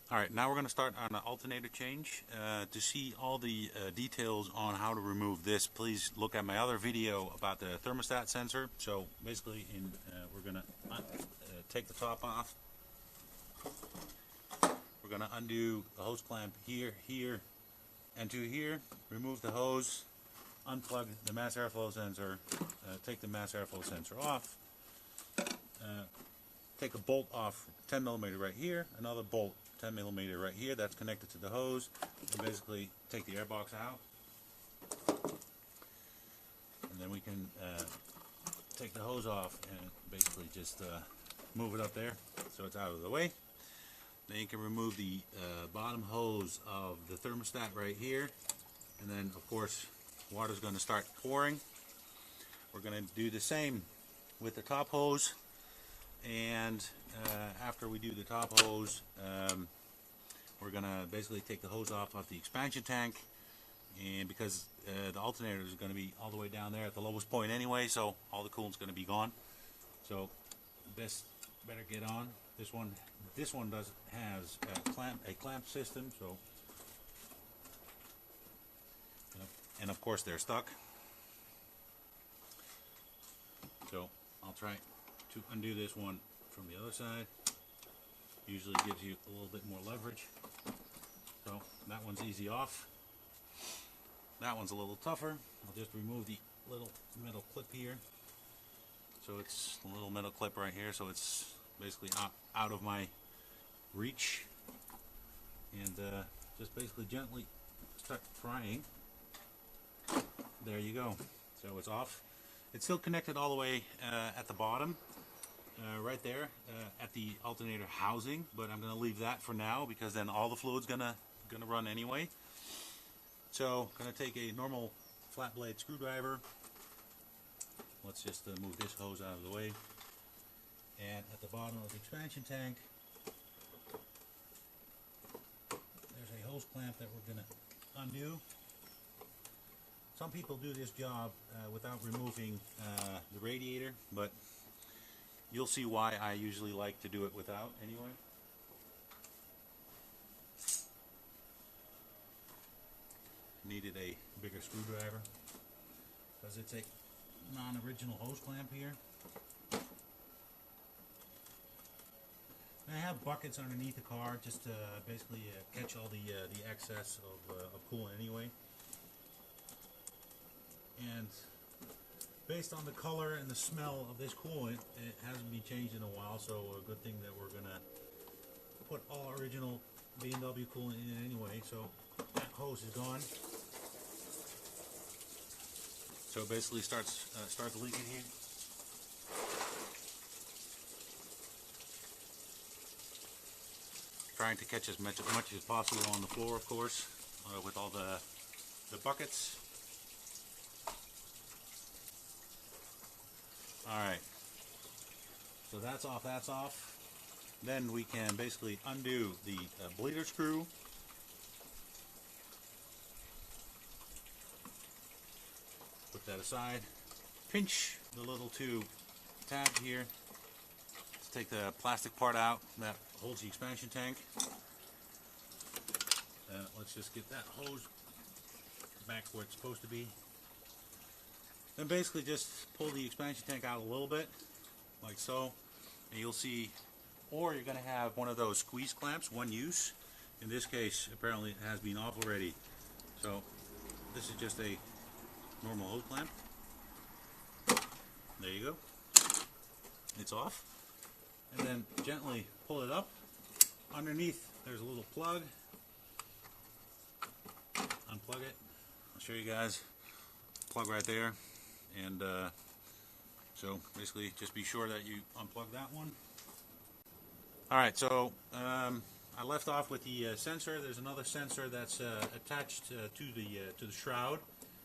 Alright, now we're going to start on an alternator change. To see all the details on how to remove this, please look at my other video about the thermostat sensor. So basically, we're going to take the top off. We're going to undo the hose clamp here, here, and to here. Remove the hose, unplug the mass airflow sensor, take the mass airflow sensor off. Take a bolt off 10mm right here, another bolt 10mm right here that's connected to the hose, and basically take the airbox out. And then we can take the hose off and basically just move it up there so it's out of the way. Then you can remove the bottom hose of the thermostat right here, and then of course water's going to start pouring. We're going to do the same with the top hose. And after we do the top hose, we're going to basically take the hose off of the expansion tank, and because the alternator is going to be all the way down there at the lowest point anyway, so all the coolant's going to be gone. So this better get on. This one has a clamp system, so and of course they're stuck. So I'll try to undo this one from the other side. Usually gives you a little bit more leverage. So that one's easy off. That one's a little tougher. I'll just remove the little metal clip here. So it's a little metal clip right here, so it's basically out of my reach. And just basically gently start prying. There you go. So it's off. It's still connected all the way at the bottom. Right there at the alternator housing, but I'm going to leave that for now because then all the fluid's gonna run anyway. So I'm going to take a normal flat blade screwdriver. Let's just move this hose out of the way. And at the bottom of the expansion tank, there's a hose clamp that we're going to undo. Some people do this job without removing the radiator, but you'll see why I usually like to do it without anyway. Needed a bigger screwdriver because it's a non-original hose clamp here. And I have buckets underneath the car just to basically catch all the excess of coolant anyway. And based on the color and the smell of this coolant, it hasn't been changed in a while, so a good thing that we're going to put all original BMW coolant in it anyway. So that hose is gone. So it basically starts leaking here. Trying to catch as much as possible on the floor, of course, with all the buckets. Alright, so that's off. Then we can basically undo the bleeder screw. Put that aside. Pinch the little tube tab here. Let's take the plastic part out that holds the expansion tank. Let's just get that hose back where it's supposed to be. Then basically just pull the expansion tank out a little bit, like so, and you'll see, or you're going to have one of those squeeze clamps, one use. In this case, apparently it has been off already. So this is just a normal hose clamp. There you go. It's off. And then gently pull it up. Underneath there's a little plug. Unplug it. I'll show you guys. Plug right there. And so basically just be sure that you unplug that one. Alright, so I left off with the sensor. There's another sensor that's attached to the shroud.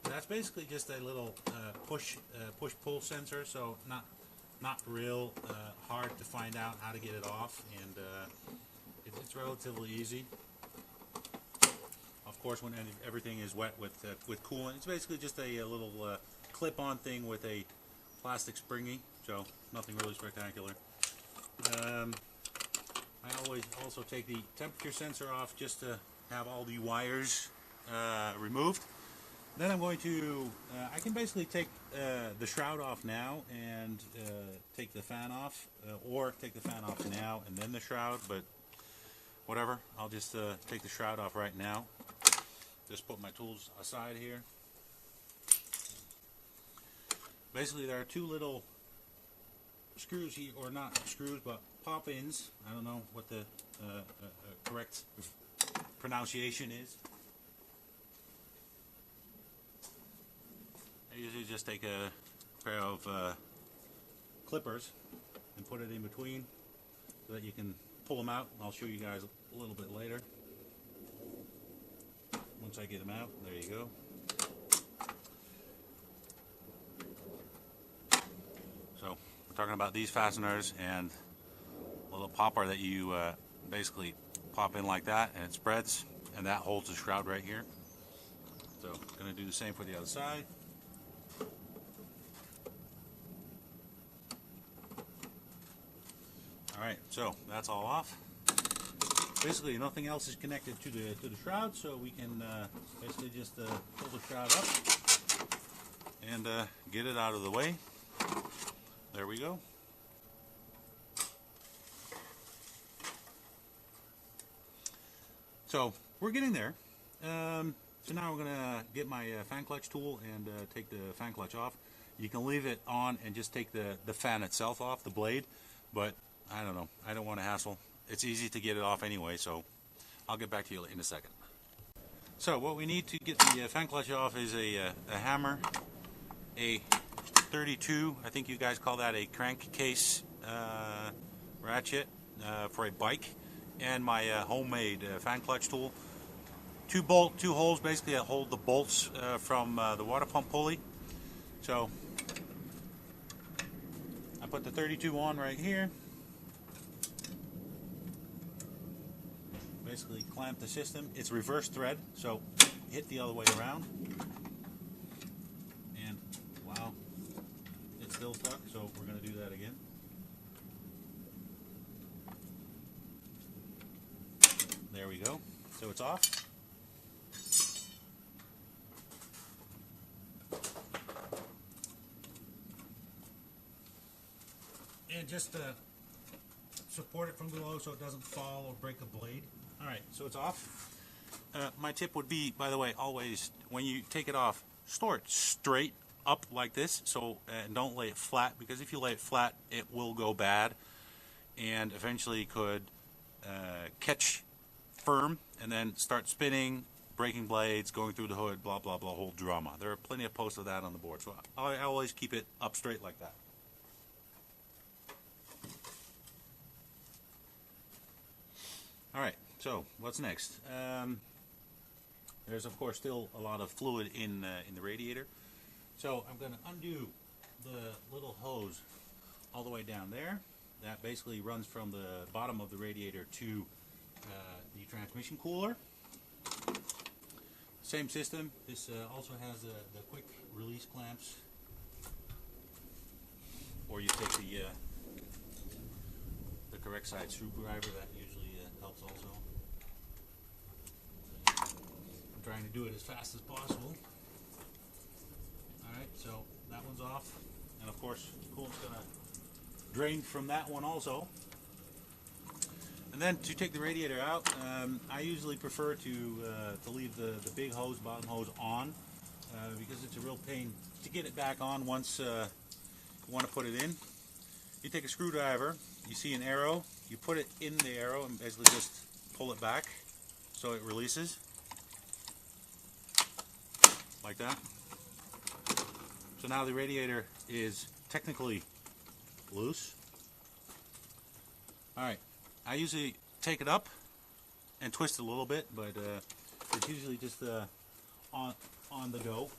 And that's basically just a little push-pull sensor, so not real hard to find out how to get it off, and it's relatively easy. Of course, when everything is wet with coolant, it's basically just a little clip-on thing with a plastic springy, so nothing really spectacular. I always also take the temperature sensor off just to have all the wires removed. Then I'm going to, I can basically take the shroud off now and take the fan off, or take the fan off now and then the shroud, but whatever. I'll just take the shroud off right now. Just put my tools aside here. Basically there are two little screws here, or not screws, but pop-ins. I don't know what the correct pronunciation is. I usually just take a pair of clippers and put it in between so that you can pull them out. I'll show you guys a little bit later. Once I get them out, there you go. So we're talking about these fasteners and a little popper that you basically pop in like that, and it spreads, and that holds the shroud right here. So I'm going to do the same for the other side. Alright, so that's all off. Basically nothing else is connected to the shroud, so we can basically just pull the shroud up and get it out of the way. There we go. So we're getting there. So now we're going to get my fan clutch tool and take the fan clutch off. You can leave it on and just take the fan itself off, the blade, but I don't know. I don't want to hassle. It's easy to get it off anyway, so I'll get back to you in a second. So what we need to get the fan clutch off is a hammer, a 32, I think you guys call that a crankcase ratchet for a bike, and my homemade fan clutch tool. Two holes basically that hold the bolts from the water pump pulley. So I put the 32 on right here. Basically clamp the system. It's reverse thread, so hit the other way around. And wow, it's still stuck, so we're going to do that again. There we go. So it's off. And just support it from below so it doesn't fall or break the blade. Alright, so it's off. My tip would be, by the way, always when you take it off, store it straight up like this, so don't lay it flat, because if you lay it flat it will go bad and eventually could catch firm and then start spinning, breaking blades, going through the hood, blah blah blah, whole drama. There are plenty of posts of that on the board, so I always keep it up straight like that. Alright, so what's next? There's of course still a lot of fluid in the radiator, so I'm going to undo the little hose all the way down there. That basically runs from the bottom of the radiator to the transmission cooler. Same system. This also has the quick release clamps, or you take the correct side screwdriver. That usually helps also. I'm trying to do it as fast as possible. Alright, so that one's off, and of course coolant's going to drain from that one also. And then to take the radiator out, I usually prefer to leave the big hose, bottom hose on, because it's a real pain to get it back on once you want to put it in. You take a screwdriver, you see an arrow, you put it in the arrow and basically just pull it back so it releases. Like that. So now the radiator is technically loose. Alright, I usually take it up and twist it a little bit, but it's usually just on the go.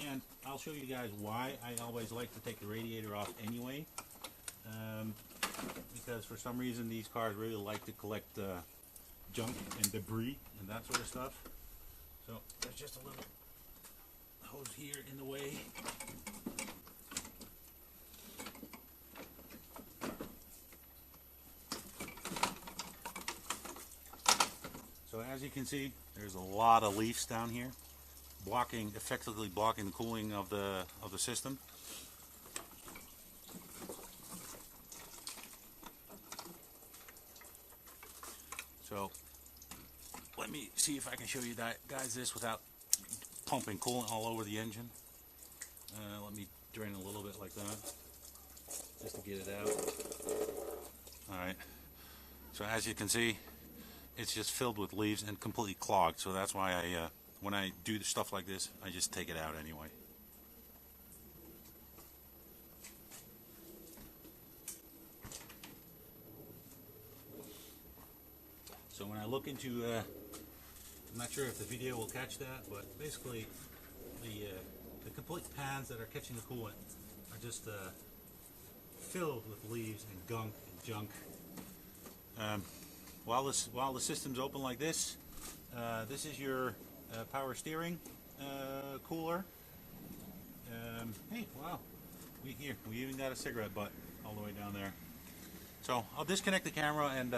And I'll show you guys why I always like to take the radiator off anyway. Because for some reason these cars really like to collect junk and debris and that sort of stuff. So there's just a little hose here in the way. as you can see, there's a lot of leaves down here, effectively blocking the cooling of the system. So let me see if I can show you that, guys, this without pumping coolant all over the engine. Let me drain a little bit like that, just to get it out. Alright, so as you can see, it's just filled with leaves and completely clogged. So that's why when I do stuff like this, I just take it out anyway. So when I look into, I'm not sure if the video will catch that, but basically the complete pans that are catching the coolant are just filled with leaves and gunk and junk. While the system's open like this, this is your power steering cooler. Hey, wow, we even got a cigarette butt all the way down there. So I'll disconnect the camera and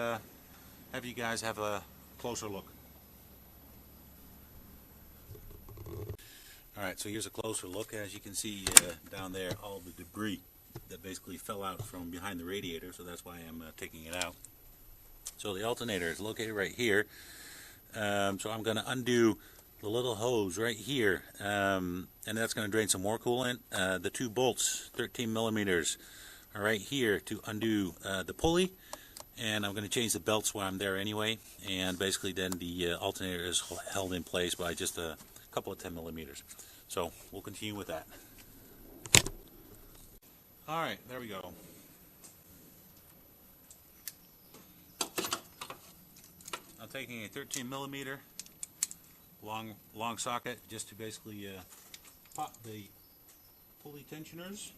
have you guys have a closer look. Alright, so here's a closer look. As you can see down there, all the debris that basically fell out from behind the radiator, so that's why I'm taking it out. So the alternator is located right here. So I'm going to undo the little hose right here, and that's going to drain some more coolant. The two bolts, 13 millimeters, are right here to undo the pulley. And I'm going to change the belts while I'm there anyway, and basically then the alternator is held in place by just a couple of 10 millimeters. So we'll continue with that. Alright, there we go. I'm taking a 13 millimeter long socket just to basically pop the pulley tensioners.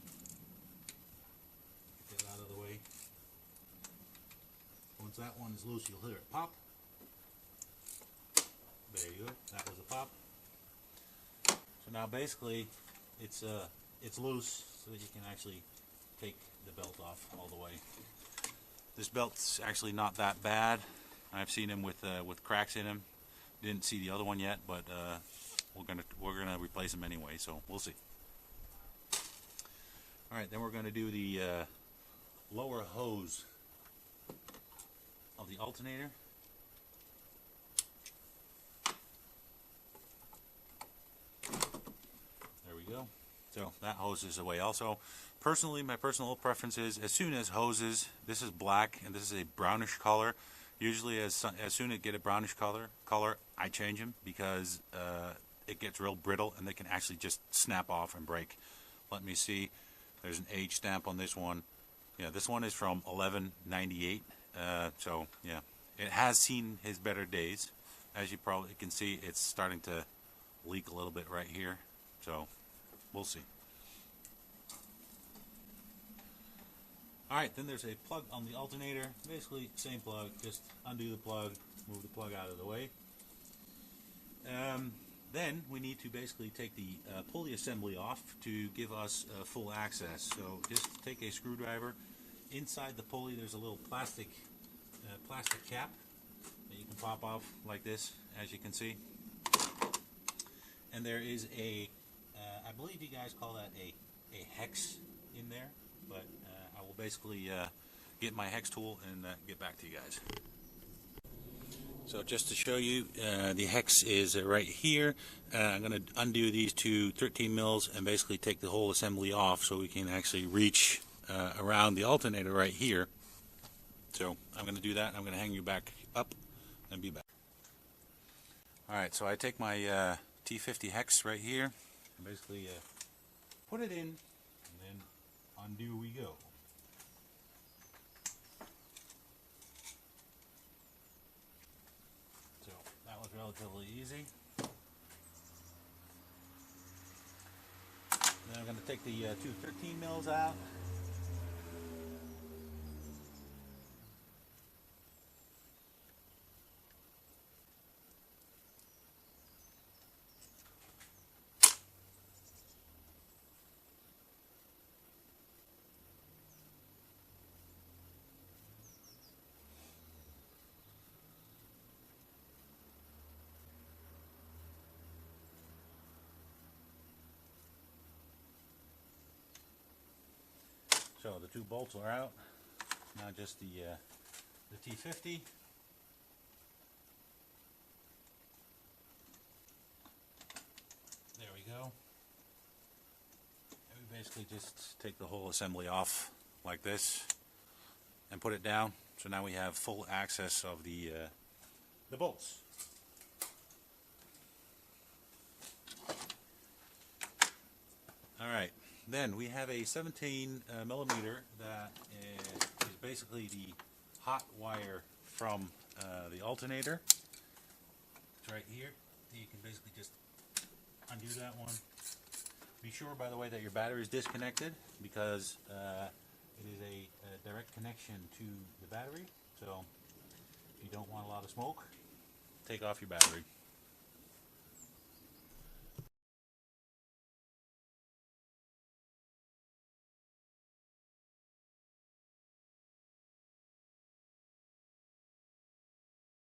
Get that out of the way. Once that one is loose, you'll hear it pop. There you go. That was a pop. So now basically it's loose so that you can actually take the belt off all the way. This belt's actually not that bad. I've seen them with cracks in them. Didn't see the other one yet, but we're gonna replace them anyway. So we'll see. All right, then we're gonna do the lower hose of the alternator. There we go. So that hose is away also. Personally, my personal preference is as soon as hoses, this is black and this is a brownish color. Usually as soon as it get a brownish color, I change them because it gets real brittle and they can actually just snap off and break. Let me see. There's an age stamp on this one. Yeah, this one is from 1198. So yeah, it has seen his better days. As you probably can see, it's starting to leak a little bit right here. So we'll see. Alright, then there's a plug on the alternator. Basically, same plug, just undo the plug, move the plug out of the way. Then we need to basically take the pulley assembly off to give us full access. So just take a screwdriver. Inside the pulley there's a little plastic cap that you can pop off like this, as you can see. And there is a, I believe you guys call that a hex in there, but I will basically get my hex tool and get back to you guys. So just to show you, the hex is right here. I'm going to undo these two 13 mils and basically take the whole assembly off so we can actually reach around the alternator right here. So I'm going to do that. I'm going to hang you back up and be back. Alright, so I take my T50 hex right here and basically put it in and then undo we go. So that was relatively easy. Then I'm going to take the two 13 mils out. So the two bolts are out. Now just the T50. There we go. And we basically just take the whole assembly off like this and put it down. So now we have full access of the bolts. Alright, then we have a 17 millimeter that is basically the hot wire from the alternator. It's right here. You can basically just undo that one. Be sure, by the way, that your battery is disconnected, because it is a direct connection to the battery. So if you don't want a lot of smoke, take off your battery.